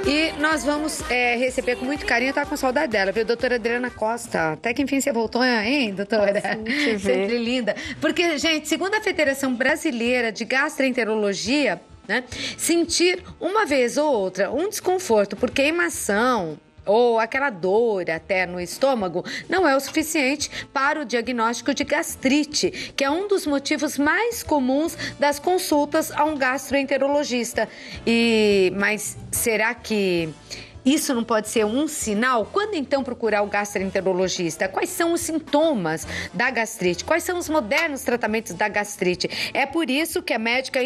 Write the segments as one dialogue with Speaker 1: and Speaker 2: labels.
Speaker 1: E nós vamos receber com muito carinho, tá com saudade dela, viu? Doutora Adriana Costa. Até que enfim você voltou, hein, doutora?
Speaker 2: Sim,
Speaker 1: sempre linda. Porque, gente, segundo a Federação Brasileira de Gastroenterologia, né, sentir uma vez ou outra um desconforto por queimação ou aquela dor até no estômago, não é o suficiente para o diagnóstico de gastrite, que é um dos motivos mais comuns das consultas a um gastroenterologista. Mas será que isso não pode ser um sinal? Quando então procurar o gastroenterologista? Quais são os sintomas da gastrite? Quais são os modernos tratamentos da gastrite? É por isso que a médica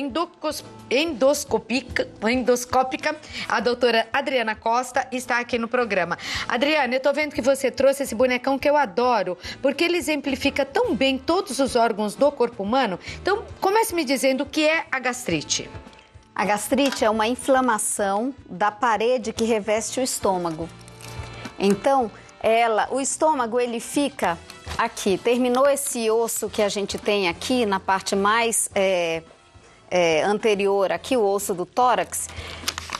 Speaker 1: endoscópica, a doutora Adriana Costa, está aqui no programa. Adriana, eu tô vendo que você trouxe esse bonecão que eu adoro, porque ele exemplifica tão bem todos os órgãos do corpo humano. Então, comece me dizendo o que é a gastrite.
Speaker 2: A gastrite é uma inflamação da parede que reveste o estômago. Então, o estômago, ele fica aqui. Terminou esse osso que a gente tem aqui, na parte mais anterior, aqui o osso do tórax,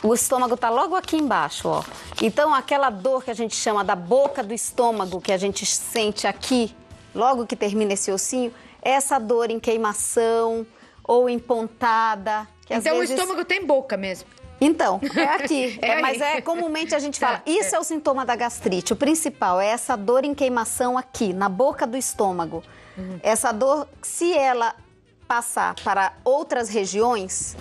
Speaker 2: o estômago está logo aqui embaixo, ó. Então, aquela dor que a gente chama da boca do estômago, que a gente sente aqui, logo que termina esse ossinho, é essa dor em queimação ou em pontada.
Speaker 1: Então o estômago tem boca mesmo?
Speaker 2: Então, é aqui. Mas comumente a gente fala, isso é o sintoma da gastrite. O principal é essa dor em queimação aqui, na boca do estômago. Essa dor, se ela passar para outras regiões,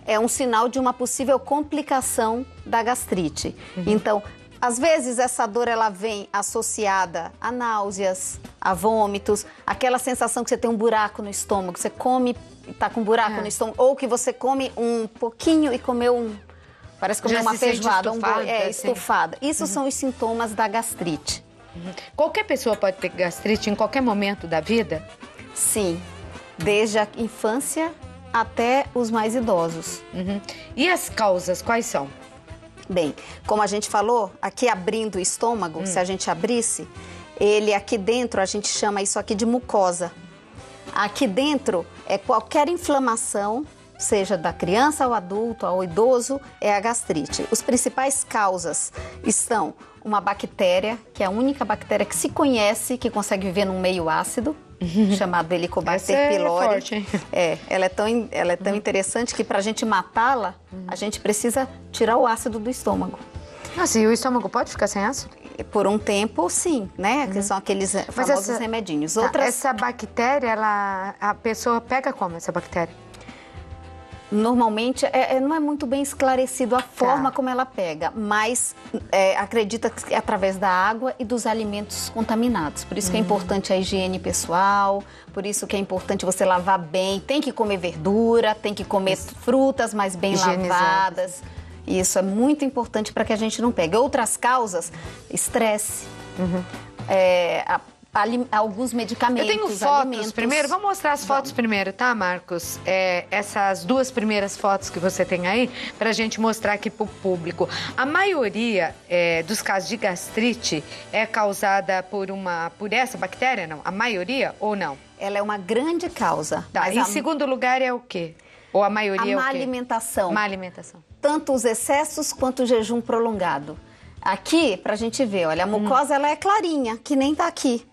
Speaker 2: é um sinal de uma possível complicação da gastrite. Então, às vezes essa dor ela vem associada a náuseas, a vômitos, aquela sensação que você tem um buraco no estômago, você come, tá com um buraco no estômago, ou que você come um pouquinho e comeu parece comer uma feijoada, estufada. Isso são os sintomas da gastrite.
Speaker 1: Qualquer pessoa pode ter gastrite em qualquer momento da vida?
Speaker 2: Sim, desde a infância até os mais idosos.
Speaker 1: E as causas, quais são?
Speaker 2: Bem, como a gente falou, aqui abrindo o estômago, se a gente abrisse, ele aqui dentro, a gente chama isso aqui de mucosa. Aqui dentro é qualquer inflamação, seja da criança ao adulto, ao idoso, é a gastrite. Os principais causas estão uma bactéria, que é a única bactéria que se conhece, que consegue viver num meio ácido, chamado Helicobacter pylori. Ela é tão interessante que para a gente matá-la, a gente precisa tirar o ácido do estômago.
Speaker 1: Nossa, e o estômago pode ficar sem ácido?
Speaker 2: Por um tempo, sim, né? Que são aqueles famosos remedinhos.
Speaker 1: Essa bactéria, a pessoa pega como essa bactéria?
Speaker 2: Normalmente, não é muito bem esclarecido a forma como ela pega, mas acredita que é através da água e dos alimentos contaminados. Por isso que é importante a higiene pessoal, por isso que é importante você lavar bem. Tem que comer verdura, tem que comer frutas mais bem lavadas. Isso é muito importante para que a gente não pegue. Outras causas, estresse, alguns medicamentos.
Speaker 1: Eu tenho fotos primeiro, vamos mostrar as fotos primeiro, tá, Marcos? Essas duas primeiras fotos que você tem aí, pra gente mostrar aqui pro público. A maioria dos casos de gastrite é causada por essa bactéria, não? A maioria ou não?
Speaker 2: Ela é uma grande causa.
Speaker 1: Tá, em segundo lugar é o quê? Ou a maioria é o quê?
Speaker 2: A má alimentação.
Speaker 1: Má alimentação.
Speaker 2: Tanto os excessos quanto o jejum prolongado. Aqui, pra gente ver, olha, a mucosa ela é clarinha, que nem tá aqui.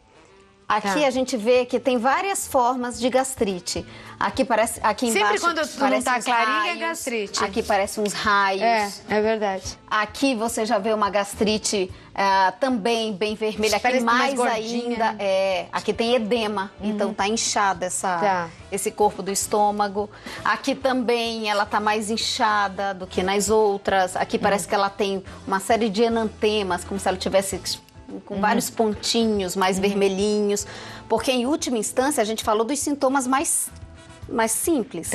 Speaker 2: Aqui a gente vê que tem várias formas de gastrite. Aqui parece, aqui embaixo
Speaker 1: sempre quando não tá clarinha é gastrite.
Speaker 2: Aqui parece uns raios.
Speaker 1: É verdade.
Speaker 2: Aqui você já vê uma gastrite também bem vermelha. Aqui mais ainda aqui tem edema, então tá inchada esse corpo do estômago. Aqui também ela tá mais inchada do que nas outras. Aqui parece que ela tem uma série de enantemas, como se ela tivesse com vários pontinhos mais vermelhinhos, porque em última instância a gente falou dos sintomas mais simples.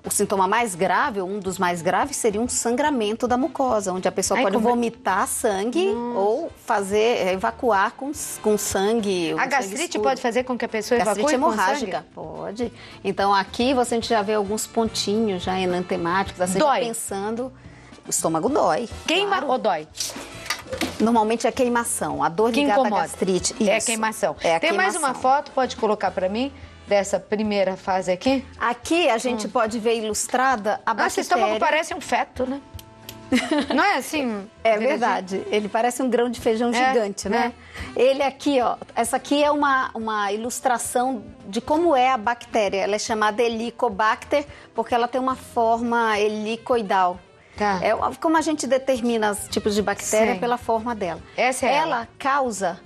Speaker 2: O sintoma mais grave, um dos mais graves, seria um sangramento da mucosa, onde a pessoa pode vomitar sangue ou evacuar com sangue.
Speaker 1: A gastrite pode fazer com que a pessoa evacue
Speaker 2: gastrite hemorrágica? Pode. Então aqui a gente já vê alguns pontinhos já enantemáticos, assim,
Speaker 1: dói.
Speaker 2: Pensando, o estômago dói.
Speaker 1: Queima ou dói?
Speaker 2: Normalmente é queimação, a dor ligada à gastrite.
Speaker 1: Isso. É queimação. Tem mais uma foto, pode colocar para mim, dessa primeira fase aqui?
Speaker 2: Aqui a gente pode ver ilustrada a bactéria.
Speaker 1: Nossa, o estômago parece um feto, né? Não é assim?
Speaker 2: É verdade. Ele parece um grão de feijão gigante, né? Ele aqui, ó, essa aqui é uma ilustração de como é a bactéria. Ela é chamada Helicobacter porque ela tem uma forma helicoidal.
Speaker 1: Tá.
Speaker 2: É como a gente determina os tipos de bactéria pela forma dela.
Speaker 1: Essa é
Speaker 2: ela causa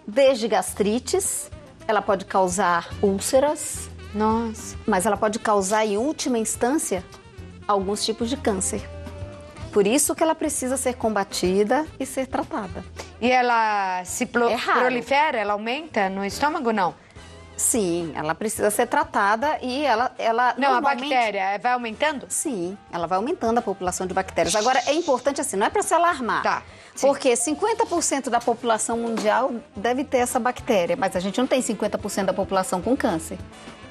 Speaker 2: desde gastrites, ela pode causar úlceras.
Speaker 1: Nossa.
Speaker 2: Mas ela pode causar, em última instância, alguns tipos de câncer. Por isso que ela precisa ser combatida e ser tratada.
Speaker 1: E ela se prolifera? Ela aumenta no estômago, não?
Speaker 2: Sim, ela precisa ser tratada e ela
Speaker 1: não, normalmente... a bactéria vai aumentando?
Speaker 2: Sim, ela vai aumentando a população de bactérias. Agora, é importante assim, não é para se alarmar.
Speaker 1: Tá. Sim.
Speaker 2: Porque 50% da população mundial deve ter essa bactéria, mas a gente não tem 50% da população com câncer,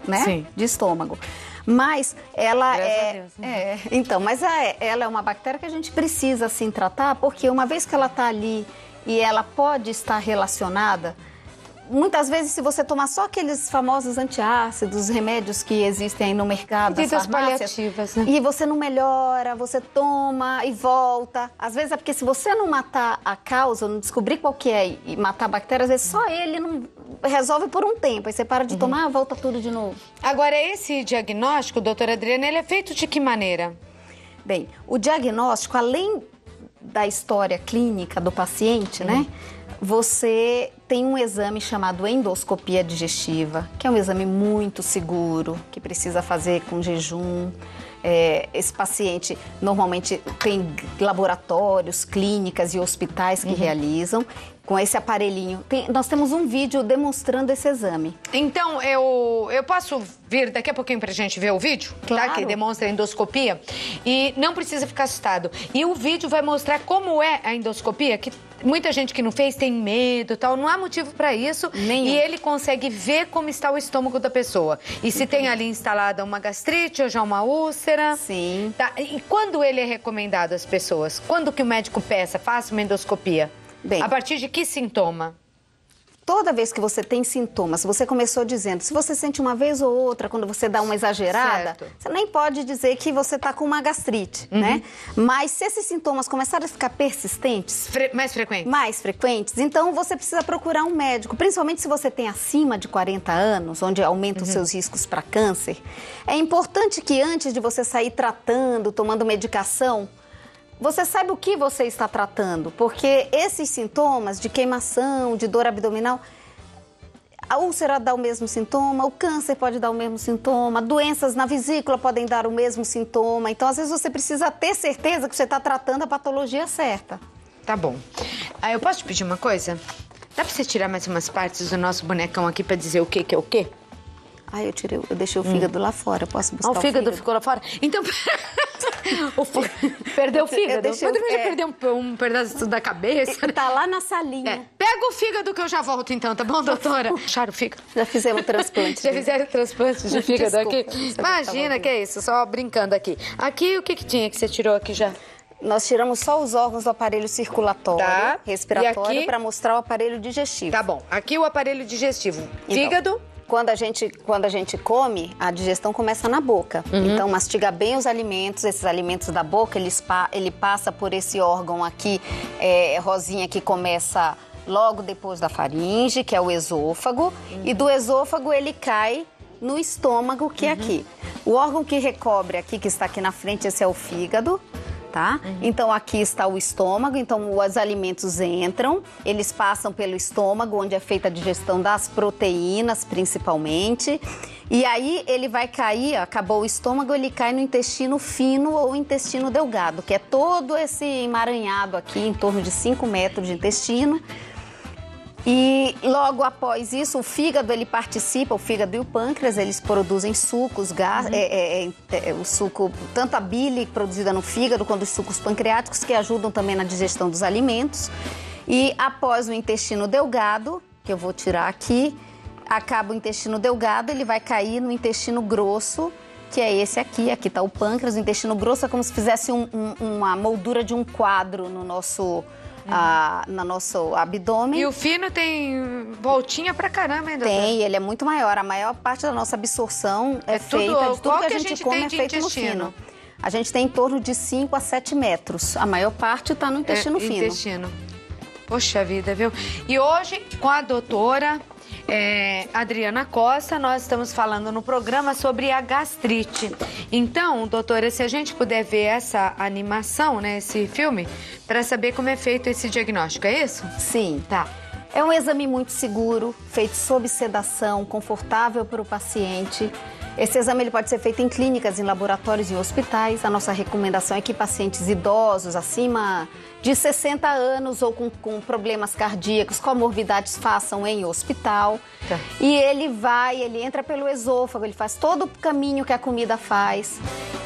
Speaker 2: né?
Speaker 1: Sim.
Speaker 2: De estômago. Mas ela
Speaker 1: Graças a Deus,
Speaker 2: então, mas ela é uma bactéria que a gente precisa assim tratar, porque uma vez que ela está ali e ela pode estar relacionada, muitas vezes se você tomar só aqueles famosos antiácidos, remédios que existem aí no mercado,
Speaker 1: medidas paliativas, né?
Speaker 2: E você não melhora, você toma e volta. Às vezes é porque se você não matar a causa, não descobrir qual que é e matar a bactéria, às vezes só ele não resolve por um tempo. Aí você para de tomar, volta tudo de novo.
Speaker 1: Agora, esse diagnóstico, doutora Adriana, ele é feito de que maneira?
Speaker 2: Bem, o diagnóstico, além da história clínica do paciente, né? Você tem um exame chamado endoscopia digestiva, que é um exame muito seguro, que precisa fazer com jejum. Esse paciente normalmente tem laboratórios, clínicas e hospitais que realizam com esse aparelhinho. Nós temos um vídeo demonstrando esse exame.
Speaker 1: Então, eu posso vir daqui a pouquinho pra gente ver o vídeo?
Speaker 2: Claro.
Speaker 1: Tá? Que demonstra a endoscopia. E não precisa ficar assustado. E o vídeo vai mostrar como é a endoscopia, que muita gente que não fez tem medo e tal. Não há motivo pra isso.
Speaker 2: Nenhum.
Speaker 1: E ele consegue ver como está o estômago da pessoa. E se tem ali instalada uma gastrite ou já uma úlcera.
Speaker 2: Sim.
Speaker 1: Tá? E quando ele é recomendado às pessoas? Quando que o médico peça, faça uma endoscopia?
Speaker 2: Bem,
Speaker 1: a partir de que sintoma?
Speaker 2: Toda vez que você tem sintomas, você começou dizendo, se você sente uma vez ou outra, quando você dá uma exagerada,
Speaker 1: certo,
Speaker 2: você nem pode dizer que você está com uma gastrite, né? Mas se esses sintomas começarem a ficar persistentes...
Speaker 1: mais frequentes?
Speaker 2: Mais frequentes, então você precisa procurar um médico, principalmente se você tem acima de 40 anos, onde aumenta os seus riscos para câncer. É importante que antes de você sair tratando, tomando medicação, você saiba o que você está tratando, porque esses sintomas de queimação, de dor abdominal, a úlcera dá o mesmo sintoma, o câncer pode dar o mesmo sintoma, doenças na vesícula podem dar o mesmo sintoma. Então, às vezes, você precisa ter certeza que você está tratando a patologia certa.
Speaker 1: Tá bom. Eu posso te pedir uma coisa? Dá pra você tirar mais umas partes do nosso bonecão aqui pra dizer o que é o quê?
Speaker 2: Eu deixei o fígado lá fora, posso buscar o
Speaker 1: fígado ficou lá fora? Então... Perdeu o fígado? Mas também já perdeu um pedaço da cabeça.
Speaker 2: Tá lá na salinha.
Speaker 1: Pega o fígado que eu já volto então, tá bom, doutora? Acharam o fígado?
Speaker 2: Já fizemos transplante.
Speaker 1: Já fizeram transplante de fígado aqui?
Speaker 2: Desculpa,
Speaker 1: Imagina, que é isso, só brincando aqui. Aqui, o que tinha que você tirou aqui já?
Speaker 2: Nós tiramos só os órgãos do aparelho circulatório, respiratório, para mostrar o aparelho digestivo.
Speaker 1: Tá bom. Aqui o aparelho digestivo. Fígado...
Speaker 2: Quando a gente come, a digestão começa na boca. Então, mastiga bem os alimentos, esses alimentos da boca, ele passa por esse órgão aqui, rosinha, que começa logo depois da faringe, que é o esôfago. E do esôfago ele cai no estômago, que é aqui. O órgão que recobre aqui, que está aqui na frente, esse é o fígado. Tá? Então, aqui está o estômago, então os alimentos entram, eles passam pelo estômago, onde é feita a digestão das proteínas, principalmente, e aí ele vai cair, acabou o estômago, ele cai no intestino fino ou intestino delgado, que é todo esse emaranhado aqui, em torno de 5 metros de intestino. E logo após isso, o fígado, ele participa, o fígado e o pâncreas, eles produzem sucos, o suco, tanto a bile produzida no fígado, quanto os sucos pancreáticos, que ajudam também na digestão dos alimentos. E após o intestino delgado, que eu vou tirar aqui, acaba o intestino delgado, ele vai cair no intestino grosso, que é esse aqui está o pâncreas. O intestino grosso é como se fizesse uma moldura de um quadro no nosso abdômen.
Speaker 1: E o fino tem voltinha pra caramba, hein, doutora?
Speaker 2: Tem, ele é muito maior. A maior parte da nossa absorção é feita de tudo que a gente come, é feito no fino. a gente tem em torno de 5 a 7 metros. A maior parte está no intestino fino.
Speaker 1: Intestino. Poxa vida, viu? E hoje, com a doutora Adriana Costa, nós estamos falando no programa sobre a gastrite. Então, doutora, se a gente puder ver essa animação, né, esse filme, para saber como é feito esse diagnóstico, é isso?
Speaker 2: Sim. Tá. É um exame muito seguro, feito sob sedação, confortável para o paciente. Esse exame ele pode ser feito em clínicas, em laboratórios, em hospitais. A nossa recomendação é que pacientes idosos, acima de 60 anos ou com problemas cardíacos, comorbidades, façam em hospital. Tá. E ele entra pelo esôfago, ele faz todo o caminho que a comida faz.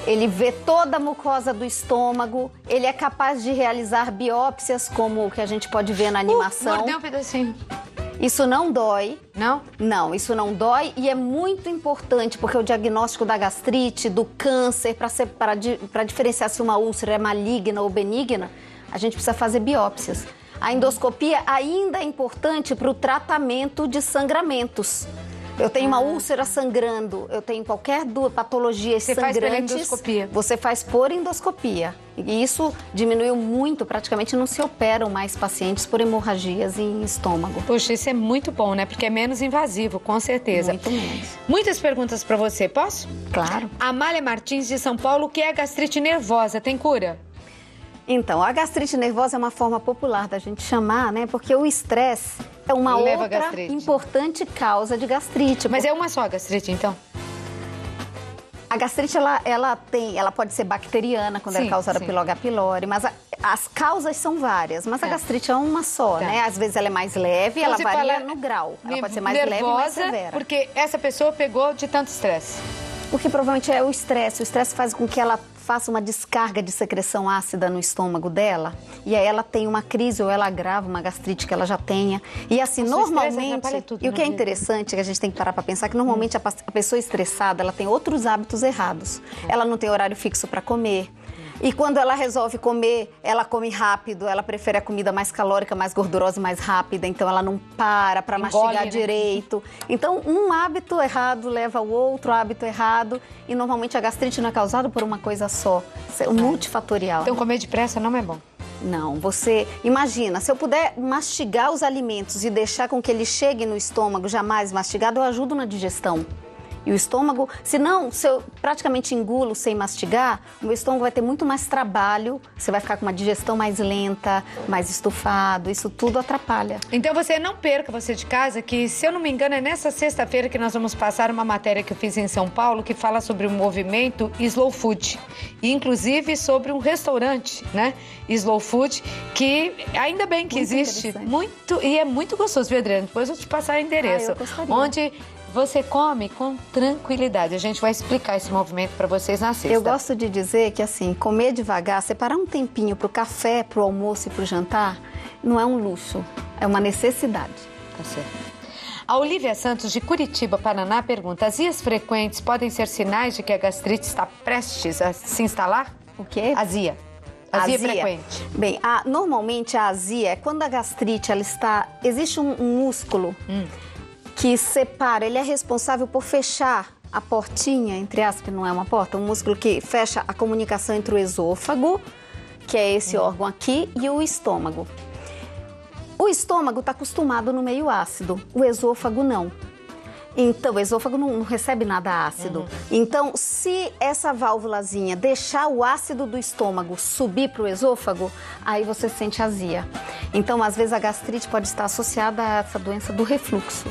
Speaker 2: Ele vê toda a mucosa do estômago, ele é capaz de realizar biópsias, como o que a gente pode ver na animação.
Speaker 1: Mordeu um pedacinho.
Speaker 2: Isso não dói.
Speaker 1: Não?
Speaker 2: Não, isso não dói e é muito importante porque o diagnóstico da gastrite, do câncer, para diferenciar se uma úlcera é maligna ou benigna, a gente precisa fazer biópsias. A endoscopia ainda é importante para o tratamento de sangramentos. Eu tenho uma úlcera sangrando, eu tenho qualquer patologia sangrantes. Você faz por endoscopia? Você faz por endoscopia. E isso diminuiu muito, praticamente não se operam mais pacientes por hemorragias em estômago.
Speaker 1: Poxa, isso é muito bom, né? Porque é menos invasivo, com certeza.
Speaker 2: Muito menos.
Speaker 1: Muitas perguntas para você, posso?
Speaker 2: Claro.
Speaker 1: Amália Martins, de São Paulo, que é gastrite nervosa, tem cura?
Speaker 2: Então, a gastrite nervosa é uma forma popular da gente chamar, né? Porque o estresse é uma outra importante causa de gastrite.
Speaker 1: Mas é uma só a gastrite, então?
Speaker 2: A gastrite, ela pode ser bacteriana, quando é causada pelo H. pylori, mas as causas são várias, mas a gastrite é uma só, né? Às vezes ela é mais leve, ela varia no grau. Ela pode ser mais leve e mais severa.
Speaker 1: Porque essa pessoa pegou de tanto estresse.
Speaker 2: Porque provavelmente é o estresse. O estresse faz com que ela faça uma descarga de secreção ácida no estômago dela, e aí ela tem uma crise ou ela agrava uma gastrite que ela já tenha. E assim, normalmente, e o que é interessante, que a gente tem que parar para pensar, que normalmente a pessoa estressada, ela tem outros hábitos errados. Ela não tem horário fixo para comer. E quando ela resolve comer, ela come rápido, ela prefere a comida mais calórica, mais gordurosa e mais rápida, então ela não para mastigar direito. Então, um hábito errado leva ao outro hábito errado e normalmente a gastrite não é causada por uma coisa só, é multifatorial.
Speaker 1: Então, comer depressa não é bom?
Speaker 2: Não, você imagina, se eu puder mastigar os alimentos e deixar com que ele chegue no estômago jamais mastigado, eu ajudo na digestão. E o estômago, se eu praticamente engulo sem mastigar, o meu estômago vai ter muito mais trabalho, você vai ficar com uma digestão mais lenta, mais estufado, isso tudo atrapalha.
Speaker 1: Então você não perca, você de casa, que se eu não me engano é nessa sexta-feira que nós vamos passar uma matéria que eu fiz em São Paulo, que fala sobre o movimento Slow Food, e inclusive sobre um restaurante, né, Slow Food, que ainda bem que existe muito, e é muito gostoso, viu, Adriana? Depois eu vou te passar o endereço,
Speaker 2: eu gostaria.
Speaker 1: Onde você come com tranquilidade. A gente vai explicar esse movimento para vocês na sexta.
Speaker 2: Eu gosto de dizer que, assim, comer devagar, separar um tempinho para o café, para o almoço e para o jantar, não é um luxo, é uma necessidade.
Speaker 1: Tá certo. A Olivia Santos, de Curitiba, Paraná, pergunta: azias frequentes podem ser sinais de que a gastrite está prestes a se instalar?
Speaker 2: O quê?
Speaker 1: Azia. Azia frequente.
Speaker 2: Bem, normalmente a azia é quando a gastrite, existe um músculo que separa, ele é responsável por fechar a portinha, entre aspas, não é uma porta, um músculo que fecha a comunicação entre o esôfago, que é esse órgão aqui, e o estômago. O estômago está acostumado no meio ácido, o esôfago não. Então, o esôfago não recebe nada ácido. Então, se essa válvulazinha deixar o ácido do estômago subir para o esôfago, aí você sente azia. Então, às vezes, a gastrite pode estar associada a essa doença do refluxo.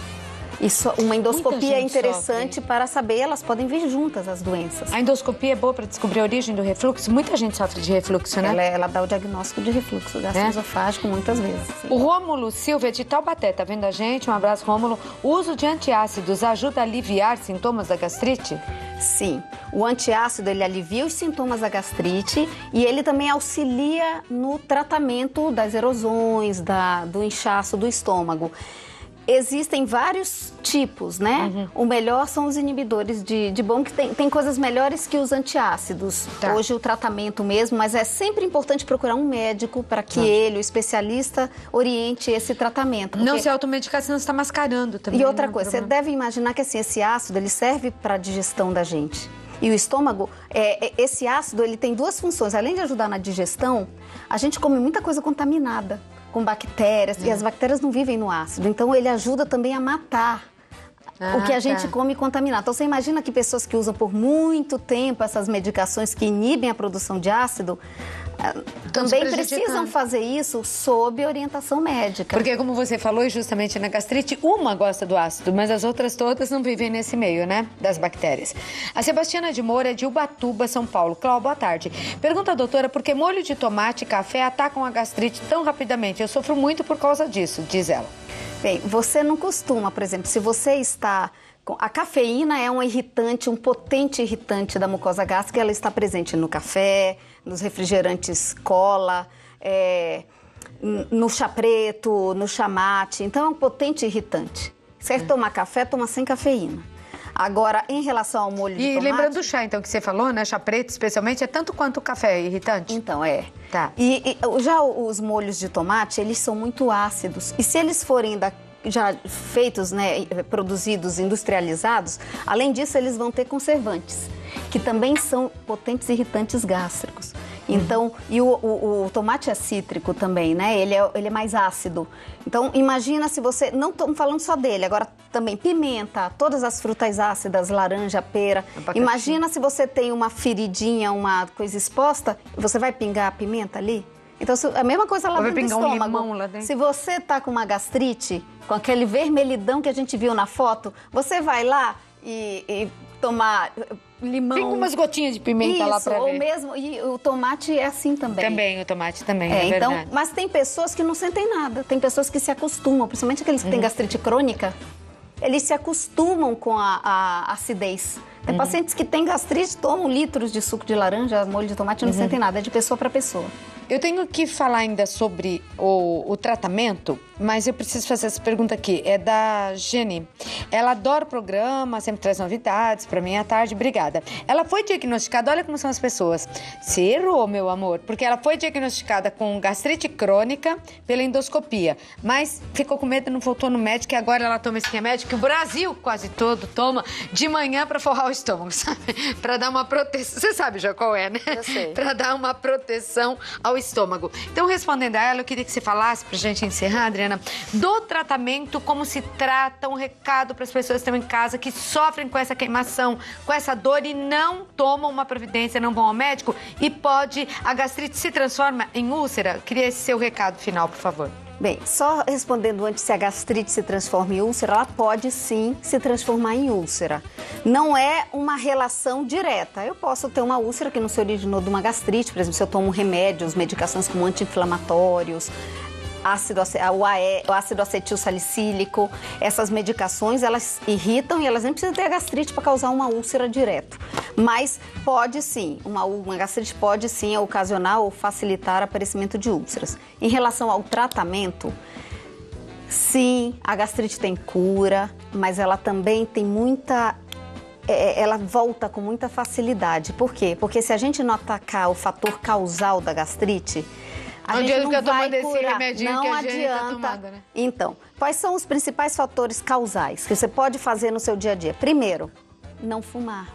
Speaker 2: Isso, uma endoscopia é interessante para saber, elas podem vir juntas, as doenças.
Speaker 1: A endoscopia é boa para descobrir a origem do refluxo? Muita gente sofre de refluxo, né?
Speaker 2: Ela dá o diagnóstico de refluxo gastroesofágico muitas vezes. Sim.
Speaker 1: O Rômulo Silva, de Taubaté, tá vendo a gente? Um abraço, Rômulo. O uso de antiácidos ajuda a aliviar sintomas da gastrite?
Speaker 2: Sim. O antiácido, ele alivia os sintomas da gastrite e ele também auxilia no tratamento das erosões, do inchaço do estômago. Existem vários tipos, né? O melhor são os inibidores de bom, que tem coisas melhores que os antiácidos. Tá. Hoje o tratamento mesmo, mas é sempre importante procurar um médico para que ele, o especialista, oriente esse tratamento.
Speaker 1: Porque... Não se automedicar, senão você está mascarando também.
Speaker 2: E outra coisa, você deve imaginar que assim, esse ácido ele serve para a digestão da gente. E o estômago, esse ácido, ele tem duas funções. Além de ajudar na digestão, a gente come muita coisa contaminada, com bactérias, e as bactérias não vivem no ácido. Então, ele ajuda também a matar o que a gente come contaminado. Então, você imagina que pessoas que usam por muito tempo essas medicações que inibem a produção de ácido, também precisam fazer isso sob orientação médica.
Speaker 1: Porque, como você falou, justamente na gastrite, uma gosta do ácido, mas as outras todas não vivem nesse meio, né? Das bactérias. A Sebastiana de Moura é de Ubatuba, São Paulo. Cláudia, boa tarde. Pergunta a doutora, por que molho de tomate e café atacam a gastrite tão rapidamente? Eu sofro muito por causa disso, diz ela.
Speaker 2: Bem, você não costuma, por exemplo, se você está... A cafeína é um irritante, um potente irritante da mucosa gástrica, ela está presente no café, nos refrigerantes cola, no chá preto, no chá mate. Então, é um potente irritante. Se quer tomar café, toma sem cafeína. Agora, em relação ao molho de tomate...
Speaker 1: E lembrando do chá, então, que você falou, né? Chá preto, especialmente, é tanto quanto o café irritante?
Speaker 2: Então, é.
Speaker 1: Tá.
Speaker 2: E já os molhos de tomate, eles são muito ácidos. E se eles forem já feitos, né, produzidos, industrializados, além disso, eles vão ter conservantes, que também são potentes irritantes gástricos. Então, e o tomate é cítrico também, né? Ele é mais ácido. Então, imagina se você... Não estamos falando só dele, agora também pimenta, todas as frutas ácidas, laranja, pera. Imagina se você tem uma feridinha, uma coisa exposta, você vai pingar a pimenta ali? Então, a mesma coisa lá dentro do estômago.
Speaker 1: Um limão lá dentro.
Speaker 2: Se você tá com uma gastrite, com aquele vermelhidão que a gente viu na foto, você vai lá e tomar limão.
Speaker 1: Tem umas gotinhas de pimenta lá pra ver.
Speaker 2: Ou mesmo, e o tomate é assim também.
Speaker 1: Também, o tomate também, é verdade.
Speaker 2: Então, mas tem pessoas que não sentem nada, tem pessoas que se acostumam, principalmente aqueles que têm gastrite crônica, eles se acostumam com a acidez. Tem pacientes que têm gastrite, tomam litros de suco de laranja, molho de tomate e não sentem nada, é de pessoa para pessoa.
Speaker 1: Eu tenho que falar ainda sobre o tratamento, mas eu preciso fazer essa pergunta aqui. É da Jenny. Ela adora o programa, sempre traz novidades para mim à tarde. Obrigada. Ela foi diagnosticada, olha como são as pessoas. Você errou, meu amor, porque ela foi diagnosticada com gastrite crônica pela endoscopia, mas ficou com medo, não voltou no médico e agora ela toma esse remédio que o Brasil quase todo toma de manhã para forrar o estômago, sabe? Para dar uma proteção. Você sabe já qual é, né?
Speaker 2: Eu sei.
Speaker 1: Para dar uma proteção ao estômago. Então, respondendo a ela, eu queria que você falasse, pra gente encerrar, Adriana, do tratamento, como se trata, um recado para as pessoas que estão em casa, que sofrem com essa queimação, com essa dor e não tomam uma providência, não vão ao médico e a gastrite se transforma em úlcera. Queria esse seu recado final, por favor.
Speaker 2: Bem, só respondendo antes se a gastrite se transforma em úlcera, ela pode sim se transformar em úlcera. Não é uma relação direta. Eu posso ter uma úlcera que não se originou de uma gastrite, por exemplo, se eu tomo remédios, medicações como anti-inflamatórios, o ácido acetil salicílico, essas medicações, elas irritam e elas nem precisam ter a gastrite para causar uma úlcera direto. Mas pode sim, uma gastrite pode sim ocasionar ou facilitar o aparecimento de úlceras. Em relação ao tratamento, sim, a gastrite tem cura, mas ela também tem ela volta com muita facilidade. Por quê? Porque se a gente não atacar o fator causal da gastrite, a gente não vai curar, não adianta. Né? Então, quais são os principais fatores causais que você pode fazer no seu dia a dia? Primeiro, não fumar.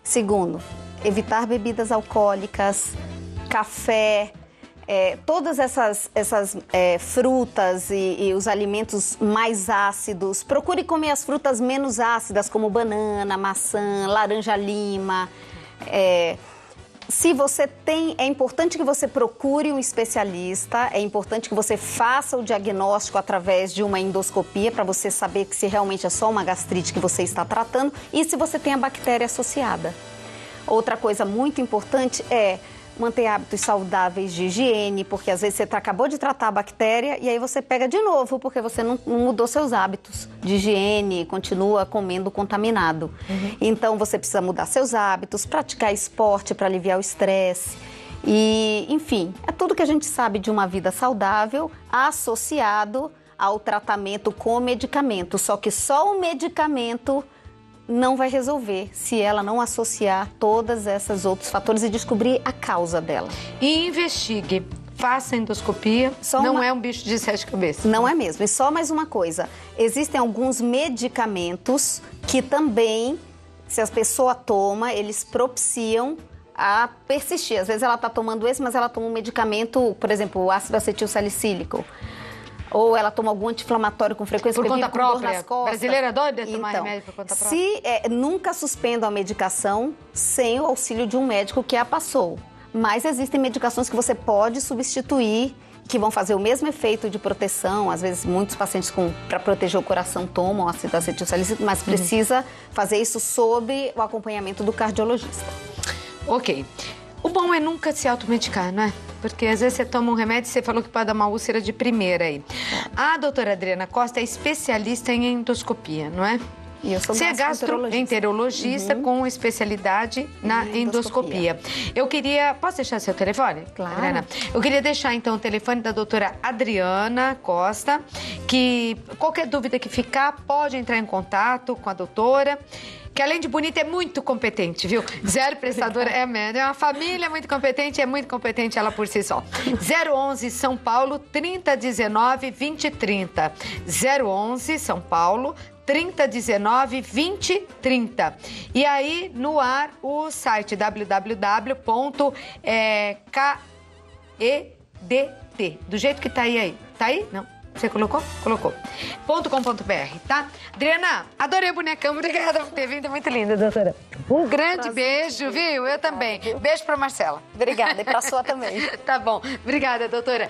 Speaker 2: Segundo, evitar bebidas alcoólicas, café, todas essas frutas e os alimentos mais ácidos. Procure comer as frutas menos ácidas, como banana, maçã, laranja-lima. Se você é importante que você procure um especialista, é importante que você faça o diagnóstico através de uma endoscopia para você saber que se realmente é só uma gastrite que você está tratando e se você tem a bactéria associada. Outra coisa muito importante é manter hábitos saudáveis de higiene, porque às vezes você acabou de tratar a bactéria e aí você pega de novo, porque você não mudou seus hábitos de higiene, continua comendo contaminado. Então você precisa mudar seus hábitos, praticar esporte para aliviar o estresse. E, enfim, é tudo que a gente sabe de uma vida saudável associado ao tratamento com medicamento. Só que só o medicamento não vai resolver se ela não associar todos esses outros fatores e descobrir a causa dela.
Speaker 1: E investigue. Faça endoscopia. Não é um bicho de 7 cabeças.
Speaker 2: Não é mesmo. E só mais uma coisa. Existem alguns medicamentos que também se a pessoa toma, eles propiciam a persistir. Às vezes ela está tomando esse, mas ela toma um medicamento, por exemplo, o ácido acetil salicílico. Ou ela toma algum anti-inflamatório com frequência.
Speaker 1: Por conta própria. Brasileira doida de tomar remédio por conta própria.
Speaker 2: Nunca suspendam a medicação sem o auxílio de um médico que a passou. Mas existem medicações que você pode substituir, que vão fazer o mesmo efeito de proteção. Às vezes, muitos pacientes para proteger o coração tomam ácido acetil salicílico, mas precisa fazer isso sob o acompanhamento do cardiologista.
Speaker 1: Ok. O bom é nunca se automedicar, não é? Porque às vezes você toma um remédio e você falou que pode dar uma úlcera de primeira aí. A doutora Adriana Costa é especialista em endoscopia, não é?
Speaker 2: E eu sou
Speaker 1: gastroenterologista com especialidade na endoscopia. Eu queria... Posso deixar seu telefone?
Speaker 2: Claro.
Speaker 1: Adriana? Eu queria deixar, então, o telefone da doutora Adriana Costa, que qualquer dúvida que ficar, pode entrar em contato com a doutora, que além de bonita, é muito competente, viu? Zero prestadora, é uma família muito competente, é muito competente ela por si só. 011 São Paulo, 3019 2030. 011 São Paulo, 3019 2030. E aí, no ar, o site www.kedt, do jeito que tá aí. Tá aí? Não. Você colocou? Colocou. .com.br, tá? Adriana, adorei o bonecão. Obrigada por ter vindo. É muito linda, doutora. Um grande beijo, viu? Eu também. Beijo pra Marcela.
Speaker 2: Obrigada. E pra sua também.
Speaker 1: Tá bom. Obrigada, doutora.